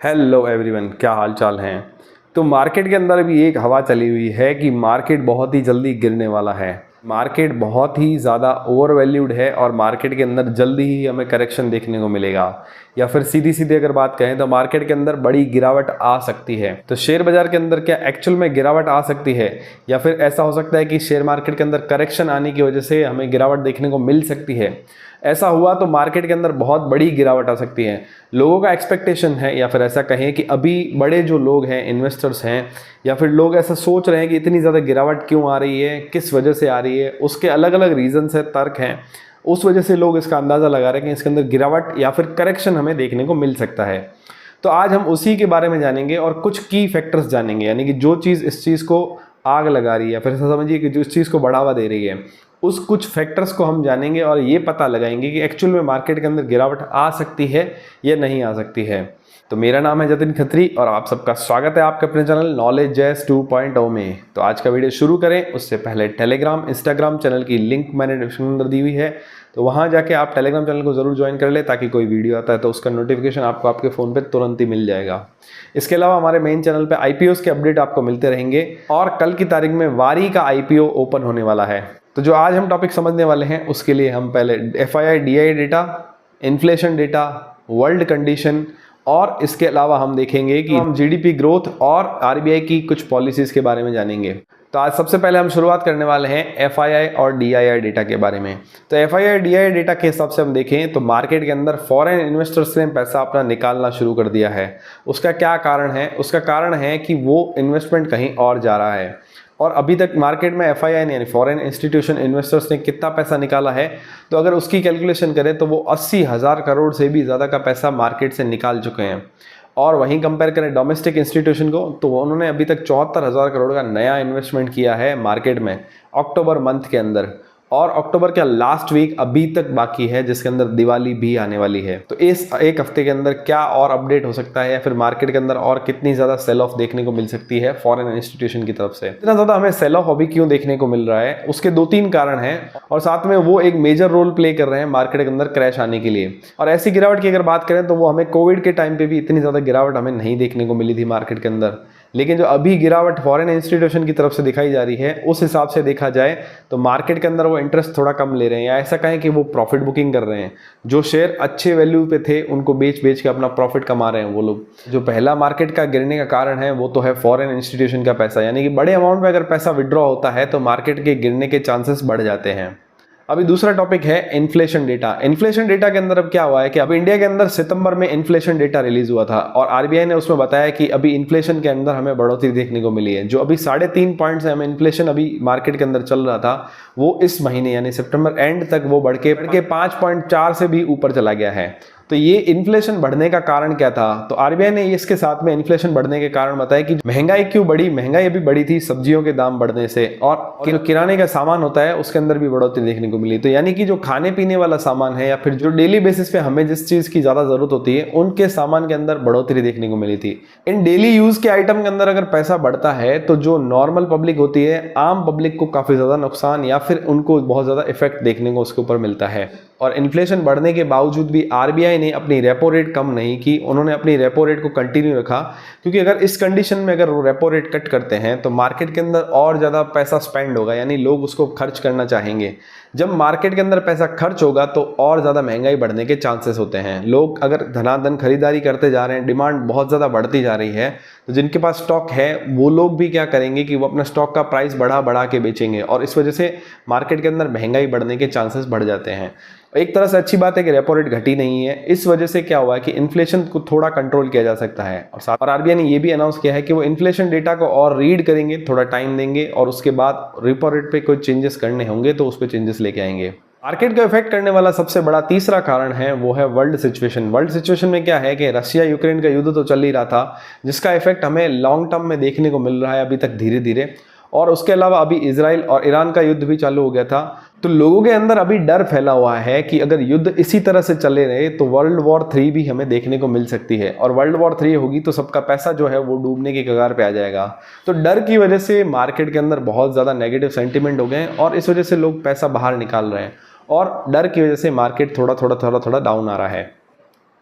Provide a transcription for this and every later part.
Hello everyone, क्या हाल चाल हैं। तो मार्केट के अंदर भी एक हवा चली हुई है कि मार्केट बहुत ही जल्दी गिरने वाला है। मार्केट बहुत ही ज़्यादा ओवर वैल्यूड है और मार्केट के अंदर जल्दी ही हमें करेक्शन देखने को मिलेगा, या फिर सीधी सीधी अगर बात कहें तो मार्केट के अंदर बड़ी गिरावट आ सकती है। तो शेयर बाजार के अंदर क्या एक्चुअल में गिरावट आ सकती है, या फिर ऐसा हो सकता है कि शेयर मार्केट के अंदर करेक्शन आने की वजह से हमें गिरावट देखने को मिल सकती है। ऐसा हुआ तो मार्केट के अंदर बहुत बड़ी गिरावट आ सकती है। लोगों का एक्सपेक्टेशन है, या फिर ऐसा कहें कि अभी बड़े जो लोग हैं, इन्वेस्टर्स हैं, या फिर लोग ऐसा सोच रहे हैं कि इतनी ज़्यादा गिरावट क्यों आ रही है, किस वजह से आ रही है, उसके अलग अलग रीजंस है, तर्क हैं। उस वजह से लोग इसका अंदाज़ा लगा रहे हैं कि इसके अंदर गिरावट या फिर करेक्शन हमें देखने को मिल सकता है। तो आज हम उसी के बारे में जानेंगे और कुछ की फैक्टर्स जानेंगे, यानी कि जो चीज़ इस चीज़ को आग लगा रही है, या फिर ऐसा समझिए कि जो इस चीज़ को बढ़ावा दे रही है, उस कुछ फैक्टर्स को हम जानेंगे और ये पता लगाएंगे कि एक्चुअल में मार्केट के अंदर गिरावट आ सकती है या नहीं आ सकती है। तो मेरा नाम है जतिन खत्री और आप सबका स्वागत है आपके अपने चैनल नॉलेज जैस 2.0 में। तो आज का वीडियो शुरू करें उससे पहले टेलीग्राम इंस्टाग्राम चैनल की लिंक मैंने डिस्क्रिप्शन में दी हुई है, तो वहाँ जाके आप टेलीग्राम चैनल को ज़रूर ज्वाइन कर ले, ताकि कोई वीडियो आता है तो उसका नोटिफिकेशन आपको आपके फ़ोन पे तुरंत ही मिल जाएगा। इसके अलावा हमारे मेन चैनल पे आईपीओस के अपडेट आपको मिलते रहेंगे और कल की तारीख में वारी का आईपीओ ओपन होने वाला है। तो जो आज हम टॉपिक समझने वाले हैं उसके लिए हम पहले FII DI data, inflation data, world condition और इसके अलावा हम देखेंगे कि हम जीडीपी ग्रोथ और आरबीआई की कुछ पॉलिसीज़ के बारे में जानेंगे। तो आज सबसे पहले हम शुरुआत करने वाले हैं एफआईआई और डीआईआई डेटा के बारे में। तो एफआईआई डीआईआई डेटा के हिसाब से हम देखें तो मार्केट के अंदर फॉरेन इन्वेस्टर्स ने पैसा अपना निकालना शुरू कर दिया है। उसका क्या कारण है? उसका कारण है कि वो इन्वेस्टमेंट कहीं और जा रहा है। और अभी तक मार्केट में एफआईआई ने यानी फॉरेन इंस्टीट्यूशन इन्वेस्टर्स ने कितना पैसा निकाला है, तो अगर उसकी कैलकुलेशन करें तो वो 80,000 करोड़ से भी ज़्यादा का पैसा मार्केट से निकाल चुके हैं। और वहीं कंपेयर करें डोमेस्टिक इंस्टीट्यूशन को, तो उन्होंने अभी तक 74,000 करोड़ का नया इन्वेस्टमेंट किया है मार्केट में अक्टूबर मंथ के अंदर। और अक्टूबर का लास्ट वीक अभी तक बाकी है, जिसके अंदर दिवाली भी आने वाली है। तो इस एक हफ्ते के अंदर क्या और अपडेट हो सकता है, या फिर मार्केट के अंदर और कितनी ज़्यादा सेल ऑफ देखने को मिल सकती है फॉरेन इंस्टीट्यूशन की तरफ से। इतना ज़्यादा हमें सेल ऑफ अभी क्यों देखने को मिल रहा है, उसके 2-3 कारण हैं और साथ में वो एक मेजर रोल प्ले कर रहे हैं मार्केट के अंदर क्रैश आने के लिए। और ऐसी गिरावट की अगर बात करें तो वो हमें कोविड के टाइम पर भी इतनी ज़्यादा गिरावट हमें नहीं देखने को मिली थी मार्केट के अंदर। लेकिन जो अभी गिरावट फॉरेन इंस्टीट्यूशन की तरफ से दिखाई जा रही है, उस हिसाब से देखा जाए तो मार्केट के अंदर वो इंटरेस्ट थोड़ा कम ले रहे हैं, या ऐसा कहें कि वो प्रॉफिट बुकिंग कर रहे हैं। जो शेयर अच्छे वैल्यू पे थे उनको बेच बेच के अपना प्रॉफिट कमा रहे हैं वो लोग। जो पहला मार्केट का गिरने का कारण है वो तो है फॉरेन इंस्टीट्यूशन का पैसा, यानी कि बड़े अमाउंट में अगर पैसा विड्रॉ होता है तो मार्केट के गिरने के चांसेस बढ़ जाते हैं। अभी दूसरा टॉपिक है इन्फ्लेशन डेटा। इन्फ्लेशन डेटा के अंदर अब क्या हुआ है कि अभी इंडिया के अंदर सितंबर में इन्फ्लेशन डेटा रिलीज हुआ था और आरबीआई ने उसमें बताया कि अभी इन्फ्लेशन के अंदर हमें बढ़ोतरी देखने को मिली है। जो अभी 3.5 पॉइंट से हमें इन्फ्लेशन अभी मार्केट के अंदर चल रहा था, वो इस महीने यानी सितंबर एंड तक वो बढ़ के 5.4 से भी ऊपर चला गया है। तो ये इन्फ्लेशन बढ़ने का कारण क्या था? तो आरबीआई ने इसके साथ में इन्फ्लेशन बढ़ने के कारण बताया कि महंगाई क्यों बढ़ी। महंगाई अभी बढ़ी थी सब्जियों के दाम बढ़ने से, और जो किराने का सामान होता है उसके अंदर भी बढ़ोतरी देखने को मिली। तो यानी कि जो खाने पीने वाला सामान है, या फिर जो डेली बेसिस पे हमें जिस चीज की ज्यादा जरूरत होती है, उनके सामान के अंदर बढ़ोतरी देखने को मिली थी। इन डेली यूज के आइटम के अंदर अगर पैसा बढ़ता है तो जो नॉर्मल पब्लिक होती है, आम पब्लिक को काफी ज्यादा नुकसान या फिर उनको बहुत ज्यादा इफेक्ट देखने को उसके ऊपर मिलता है। और इन्फ्लेशन बढ़ने के बावजूद भी आरबीआई ने अपनी रेपो रेट कम नहीं की, उन्होंने अपनी रेपो रेट को कंटिन्यू रखा। क्योंकि अगर इस कंडीशन में अगर वो रेपो रेट कट करते हैं तो मार्केट के अंदर और ज़्यादा पैसा स्पेंड होगा, यानी लोग उसको खर्च करना चाहेंगे। जब मार्केट के अंदर पैसा खर्च होगा तो और ज़्यादा महंगाई बढ़ने के चांसेस होते हैं। लोग अगर धनाधन खरीदारी करते जा रहे हैं, डिमांड बहुत ज़्यादा बढ़ती जा रही है, तो जिनके पास स्टॉक है वो लोग भी क्या करेंगे कि वो अपना स्टॉक का प्राइस बढ़ा बढ़ा के बेचेंगे, और इस वजह से मार्केट के अंदर महंगाई बढ़ने के चांसेस बढ़ जाते हैं। एक तरह से अच्छी बात है कि रेपो रेट घटी नहीं है। इस वजह से क्या हुआ है कि इन्फ्लेशन को थोड़ा कंट्रोल किया जा सकता है। और आरबीआई ने ये भी अनाउंस किया है कि वो इन्फ्लेशन डेटा को और रीड करेंगे, थोड़ा टाइम देंगे, और उसके बाद रेपो रेट पे कोई चेंजेस करने होंगे तो उस पर चेंजेस लेके आएंगे। मार्केट को इफेक्ट करने वाला सबसे बड़ा तीसरा कारण है वो है वर्ल्ड सिचुएशन। वर्ल्ड सिचुएशन में क्या है कि रशिया यूक्रेन का युद्ध तो चल ही रहा था, जिसका इफेक्ट हमें लॉन्ग टर्म में देखने को मिल रहा है अभी तक धीरे धीरे। और उसके अलावा अभी इजराइल और ईरान का युद्ध भी चालू हो गया था। तो लोगों के अंदर अभी डर फैला हुआ है कि अगर युद्ध इसी तरह से चले रहे तो वर्ल्ड वॉर 3 भी हमें देखने को मिल सकती है, और वर्ल्ड वॉर 3 होगी तो सबका पैसा जो है वो डूबने की कगार पे आ जाएगा। तो डर की वजह से मार्केट के अंदर बहुत ज़्यादा नेगेटिव सेंटिमेंट हो गए हैं, और इस वजह से लोग पैसा बाहर निकाल रहे हैं, और डर की वजह से मार्केट थोड़ा थोड़ा डाउन आ रहा है।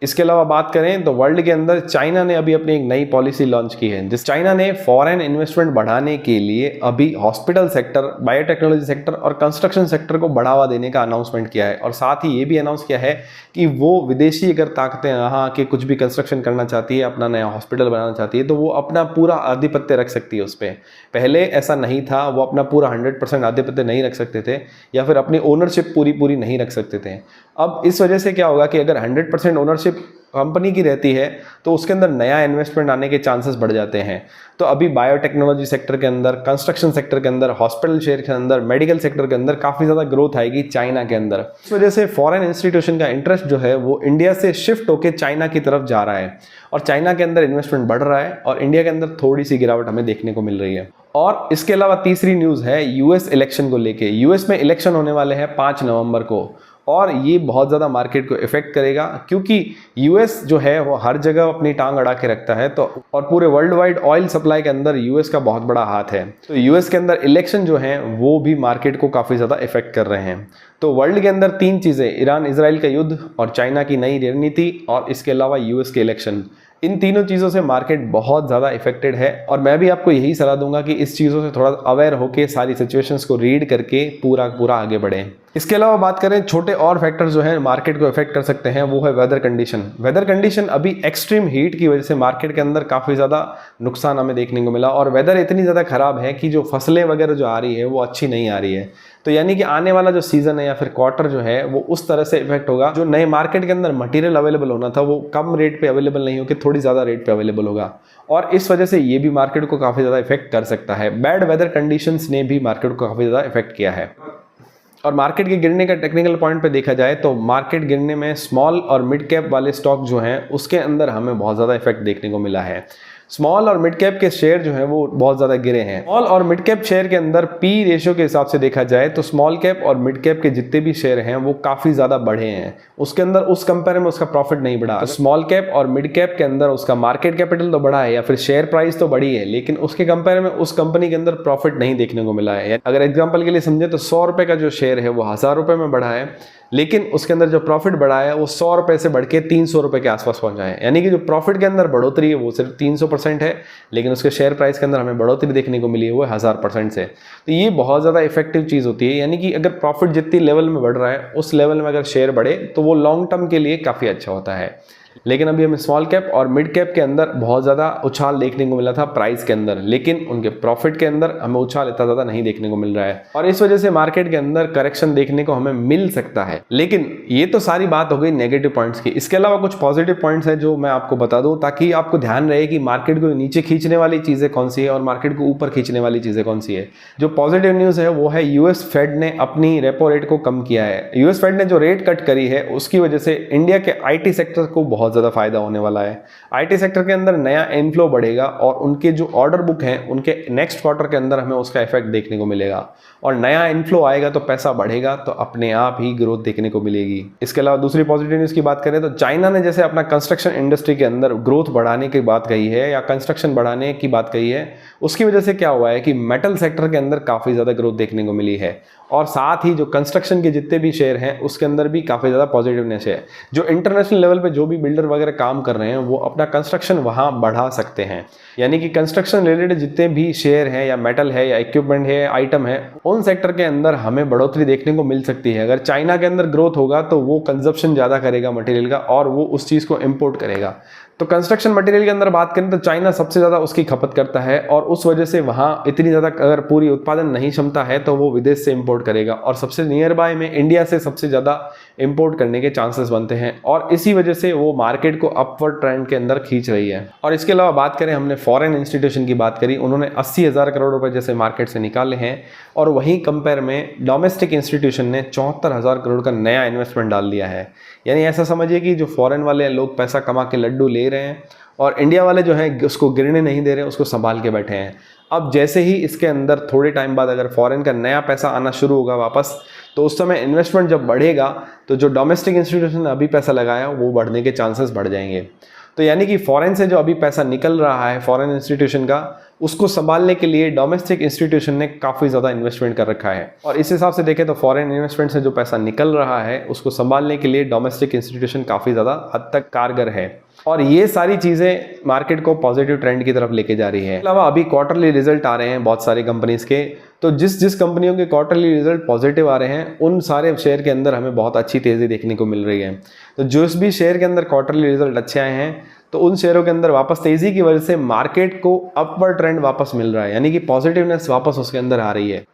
इसके अलावा बात करें तो वर्ल्ड के अंदर चाइना ने अभी अपनी एक नई पॉलिसी लॉन्च की है, जिस चाइना ने फॉरेन इन्वेस्टमेंट बढ़ाने के लिए अभी हॉस्पिटल सेक्टर, बायोटेक्नोलॉजी सेक्टर और कंस्ट्रक्शन सेक्टर को बढ़ावा देने का अनाउंसमेंट किया है। और साथ ही ये भी अनाउंस किया है कि वो विदेशी अगर ताकतें यहाँ आके कुछ भी कंस्ट्रक्शन करना चाहती है, अपना नया हॉस्पिटल बनाना चाहती है, तो वो अपना पूरा आधिपत्य रख सकती है उस पर। पहले ऐसा नहीं था, वो अपना पूरा 100% आधिपत्य नहीं रख सकते थे या फिर अपनी ओनरशिप पूरी नहीं रख सकते थे। अब इस वजह से क्या होगा कि अगर 100% ओनरशिप कंपनी की रहती है तो उसके अंदर नया इन्वेस्टमेंट आने के चांसेस बढ़ जाते हैं। तो अभी बायोटेक्नोलॉजी सेक्टर के अंदर, कंस्ट्रक्शन सेक्टर के अंदर, हॉस्पिटल शेयर के अंदर, मेडिकल सेक्टर के अंदर काफ़ी ज़्यादा ग्रोथ आएगी चाइना के अंदर। इस वजह से फॉरेन इंस्टीट्यूशन का इंटरेस्ट जो है वो इंडिया से शिफ्ट होकर चाइना की तरफ जा रहा है और चाइना के अंदर इन्वेस्टमेंट बढ़ रहा है और इंडिया के अंदर थोड़ी सी गिरावट हमें देखने को मिल रही है। और इसके अलावा तीसरी न्यूज़ है यूएस इलेक्शन को लेके। यूएस में इलेक्शन होने वाले हैं 5 नवंबर को और ये बहुत ज़्यादा मार्केट को इफेक्ट करेगा, क्योंकि यूएस जो है वो हर जगह अपनी टांग अड़ा के रखता है। तो और पूरे वर्ल्ड वाइड ऑयल सप्लाई के अंदर यूएस का बहुत बड़ा हाथ है। तो यूएस के अंदर इलेक्शन जो है वो भी मार्केट को काफ़ी ज़्यादा इफेक्ट कर रहे हैं। तो वर्ल्ड के अंदर 3 चीज़ें, ईरान इजराइल का युद्ध और चाइना की नई रणनीति और इसके अलावा यूएस के इलेक्शन, इन तीनों चीज़ों से मार्केट बहुत ज़्यादा इफेक्टेड है। और मैं भी आपको यही सलाह दूंगा कि इस चीज़ों से थोड़ा अवेयर होकर सारी सिचुएशंस को रीड करके पूरा आगे बढ़ें। इसके अलावा बात करें छोटे और फैक्टर्स जो है मार्केट को इफेक्ट कर सकते हैं, वो है वेदर कंडीशन। वेदर कंडीशन अभी एक्सट्रीम हीट की वजह से मार्केट के अंदर काफ़ी ज़्यादा नुकसान हमें देखने को मिला और वेदर इतनी ज़्यादा ख़राब है कि जो फसलें वगैरह जो आ रही है वो अच्छी नहीं आ रही है। तो यानी कि आने वाला जो सीज़न है या फिर क्वार्टर जो है वो उस तरह से इफेक्ट होगा, जो नए मार्केट के अंदर मटेरियल अवेलेबल होना था वो कम रेट पे अवेलेबल नहीं होकर थोड़ी ज़्यादा रेट पे अवेलेबल होगा और इस वजह से ये भी मार्केट को काफ़ी ज़्यादा इफेक्ट कर सकता है। बैड वेदर कंडीशंस ने भी मार्केट को काफ़ी ज़्यादा इफेक्ट किया है। और मार्केट के गिरने का टेक्निकल पॉइंट पे देखा जाए तो मार्केट गिरने में स्मॉल और मिड कैप वाले स्टॉक जो हैं उसके अंदर हमें बहुत ज़्यादा इफेक्ट देखने को मिला है। स्मॉल और मिड कैप के शेयर जो है वो बहुत ज़्यादा गिरे हैं। स्मॉल और मिड कैप शेयर के अंदर पी रेशियो के हिसाब से देखा जाए तो स्मॉल कैप और मिड कैप के जितने भी शेयर हैं वो काफ़ी ज़्यादा बढ़े हैं, उसके अंदर उस कंपेयर में उसका प्रॉफिट नहीं बढ़ा। तो स्मॉल कैप और मिड कैप के अंदर उसका मार्केट कैपिटल तो बढ़ा है या फिर शेयर प्राइस तो बढ़ी है, लेकिन उसके कंपेयर में उस कंपनी के अंदर प्रॉफिट नहीं देखने को मिला है। अगर एग्जाम्पल के लिए समझे तो 100 रुपये का जो शेयर है वो 1000 रुपये में बढ़ा है, लेकिन उसके अंदर जो प्रॉफिट बढ़ा है वो 100 रुपये से बढ़ के 300 रुपये के आसपास पहुंचा है। यानी कि जो प्रॉफिट के अंदर बढ़ोतरी है वो सिर्फ 300% है, लेकिन उसके शेयर प्राइस के अंदर हमें बढ़ोतरी देखने को मिली है वो 1000% से। तो ये बहुत ज़्यादा इफेक्टिव चीज़ होती है। यानी कि अगर प्रॉफिट जितनी लेवल में बढ़ रहा है उस लेवल में अगर शेयर बढ़े तो वो लॉन्ग टर्म के लिए काफ़ी अच्छा होता है। लेकिन अभी हमें स्मॉल कैप और मिड कैप के अंदर बहुत ज़्यादा उछाल देखने को मिला था प्राइस के अंदर, लेकिन उनके प्रॉफिट के अंदर हमें उछाल इतना ज़्यादा नहीं देखने को मिल रहा है और इस वजह से मार्केट के अंदर करेक्शन देखने को हमें मिल सकता है। लेकिन ये तो सारी बात हो गई नेगेटिव पॉइंट्स की। इसके अलावा कुछ पॉजिटिव पॉइंट्स हैं जो मैं आपको बता दूं ताकि आपको ध्यान रहे कि मार्केट को नीचे खींचने वाली चीज़ें कौन सी है और मार्केट को ऊपर खींचने वाली चीज़ें कौन सी है। जो पॉजिटिव न्यूज़ है वो है यूएस फेड ने अपनी रेपो रेट को कम किया है। यूएस फेड ने जो रेट कट करी है उसकी वजह से इंडिया के आईटी सेक्टर को बहुत ज़्यादा फायदा होने वाला है। आईटी सेक्टर के अंदर नया इनफ्लो बढ़ेगा और उनके जो ऑर्डर बुक हैं उनके नेक्स्ट क्वार्टर के अंदर हमें उसका इफेक्ट देखने को मिलेगा और नया इनफ्लो आएगा तो पैसा बढ़ेगा तो अपने आप ही ग्रोथ देखने को मिलेगी। इसके अलावा दूसरी पॉजिटिव न्यूज़ की बात करें तो चाइना ने जैसे अपना कंस्ट्रक्शन इंडस्ट्री के अंदर ग्रोथ बढ़ाने की बात कही है या कंस्ट्रक्शन बढ़ाने की बात कही है, उसकी वजह से क्या हुआ है कि मेटल सेक्टर के अंदर काफ़ी ज़्यादा ग्रोथ देखने को मिली है और साथ ही जो कंस्ट्रक्शन के जितने भी शेयर हैं उसके अंदर भी काफ़ी ज़्यादा पॉजिटिवनेस है। जो इंटरनेशनल लेवल पे जो भी बिल्डर वगैरह काम कर रहे हैं वो अपना कंस्ट्रक्शन वहाँ बढ़ा सकते हैं। यानी कि कंस्ट्रक्शन रिलेटेड जितने भी शेयर हैं या मेटल है या इक्विपमेंट है, आइटम है, उन सेक्टर के अंदर हमें बढ़ोतरी देखने को मिल सकती है। अगर चाइना के अंदर ग्रोथ होगा तो वो कंजप्शन ज़्यादा करेगा मटेरियल का और वो उस चीज़ को इम्पोर्ट करेगा। तो कंस्ट्रक्शन मटेरियल के अंदर बात करें तो चाइना सबसे ज़्यादा उसकी खपत करता है और उस वजह से वहाँ इतनी ज़्यादा अगर पूरी उत्पादन नहीं क्षमता है तो वो विदेश से इंपोर्ट करेगा और सबसे नियर बाय में इंडिया से सबसे ज़्यादा इंपोर्ट करने के चांसेस बनते हैं और इसी वजह से वो मार्केट को अपवर्ड ट्रेंड के अंदर खींच रही है। और इसके अलावा बात करें, हमने फॉरेन इंस्टीट्यूशन की बात करी, उन्होंने 80,000 करोड़ रुपए जैसे मार्केट से निकाले हैं और वहीं कंपेयर में डोमेस्टिक इंस्टीट्यूशन ने 74,000 करोड़ का नया इन्वेस्टमेंट डाल दिया है। यानी ऐसा समझिए कि जो फॉरेन वाले लोग पैसा कमा के लड्डू ले रहे हैं और इंडिया वाले जो हैं उसको गिरने नहीं दे रहे, उसको संभाल के बैठे हैं। अब जैसे ही इसके अंदर थोड़े टाइम बाद अगर फॉरेन का नया पैसा आना शुरू होगा वापस, तो उस समय इन्वेस्टमेंट जब बढ़ेगा तो जो डोमेस्टिक इंस्टीट्यूशन ने अभी पैसा लगाया वो बढ़ने के चांसेस बढ़ जाएंगे। तो यानी कि फॉरेन से जो अभी पैसा निकल रहा है फॉरेन इंस्टीट्यूशन का, उसको संभालने के लिए डोमेस्टिक इंस्टीट्यूशन ने काफ़ी ज़्यादा इन्वेस्टमेंट कर रखा है। और इस हिसाब से देखें तो फॉरेन इन्वेस्टमेंट से जो पैसा निकल रहा है उसको संभालने के लिए डोमेस्टिक इंस्टीट्यूशन काफ़ी ज़्यादा हद तक कारगर है और ये सारी चीज़ें मार्केट को पॉजिटिव ट्रेंड की तरफ लेके जा रही है। अलावा अभी क्वार्टरली रिजल्ट आ रहे हैं बहुत सारी कंपनीज के, तो जिस कंपनियों के क्वार्टरली रिजल्ट पॉजिटिव आ रहे हैं उन सारे शेयर के अंदर हमें बहुत अच्छी तेज़ी देखने को मिल रही है। तो जिस भी शेयर के अंदर क्वार्टरली रिजल्ट अच्छे आए हैं तो उन शेयरों के अंदर वापस तेज़ी की वजह से मार्केट को अपवर्ड ट्रेंड वापस मिल रहा है, यानी कि पॉजिटिवनेस वापस उसके अंदर आ रही है।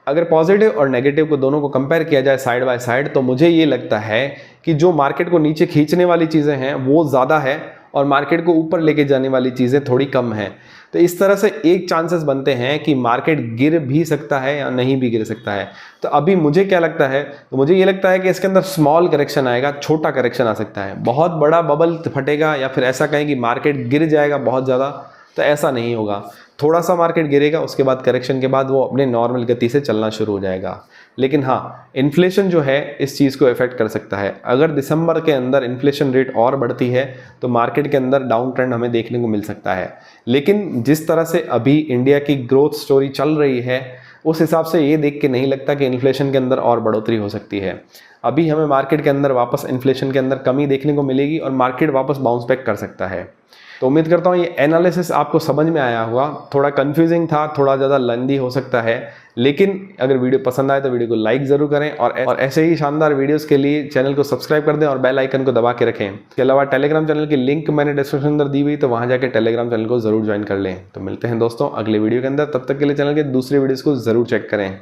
अगर पॉजिटिव और नेगेटिव को दोनों को कंपेयर किया जाए साइड बाय साइड तो मुझे ये लगता है कि जो मार्केट को नीचे खींचने वाली चीज़ें हैं वो ज़्यादा है और मार्केट को ऊपर लेके जाने वाली चीज़ें थोड़ी कम हैं। तो इस तरह से एक चांसेस बनते हैं कि मार्केट गिर भी सकता है या नहीं भी गिर सकता है। तो अभी मुझे क्या लगता है, तो मुझे ये लगता है कि इसके अंदर स्मॉल करेक्शन आएगा, छोटा करेक्शन आ सकता है। बहुत बड़ा बबल फटेगा या फिर ऐसा कहें कि मार्केट गिर जाएगा बहुत ज़्यादा, तो ऐसा नहीं होगा। थोड़ा सा मार्केट गिरेगा, उसके बाद करेक्शन के बाद वो अपने नॉर्मल गति से चलना शुरू हो जाएगा। लेकिन हाँ, इन्फ्लेशन जो है इस चीज़ को इफेक्ट कर सकता है। अगर दिसंबर के अंदर इन्फ्लेशन रेट और बढ़ती है तो मार्केट के अंदर डाउन ट्रेंड हमें देखने को मिल सकता है। लेकिन जिस तरह से अभी इंडिया की ग्रोथ स्टोरी चल रही है उस हिसाब से ये देख के नहीं लगता कि इन्फ्लेशन के अंदर और बढ़ोतरी हो सकती है। अभी हमें मार्केट के अंदर वापस इन्फ्लेशन के अंदर कमी देखने को मिलेगी और मार्केट वापस बाउंस बैक कर सकता है। तो उम्मीद करता हूँ ये एनालिसिस आपको समझ में आया होगा। थोड़ा कंफ्यूजिंग था, थोड़ा ज़्यादा लेंथी हो सकता है, लेकिन अगर वीडियो पसंद आए तो वीडियो को लाइक ज़रूर करें और ऐसे ही शानदार वीडियोस के लिए चैनल को सब्सक्राइब कर दें और बेल आइकन को दबा के रखें। इसके अलावा टेलीग्राम चैनल की लिंक मैंने डिस्क्रिप्शन अंदर दी हुई, तो वहाँ जाकर टेलीग्राम चैनल को ज़रूर ज्वाइन कर लें। तो मिलते हैं दोस्तों अगले वीडियो के अंदर, तब तक के लिए चैनल के दूसरे वीडियोज़ को ज़रूर चेक करें।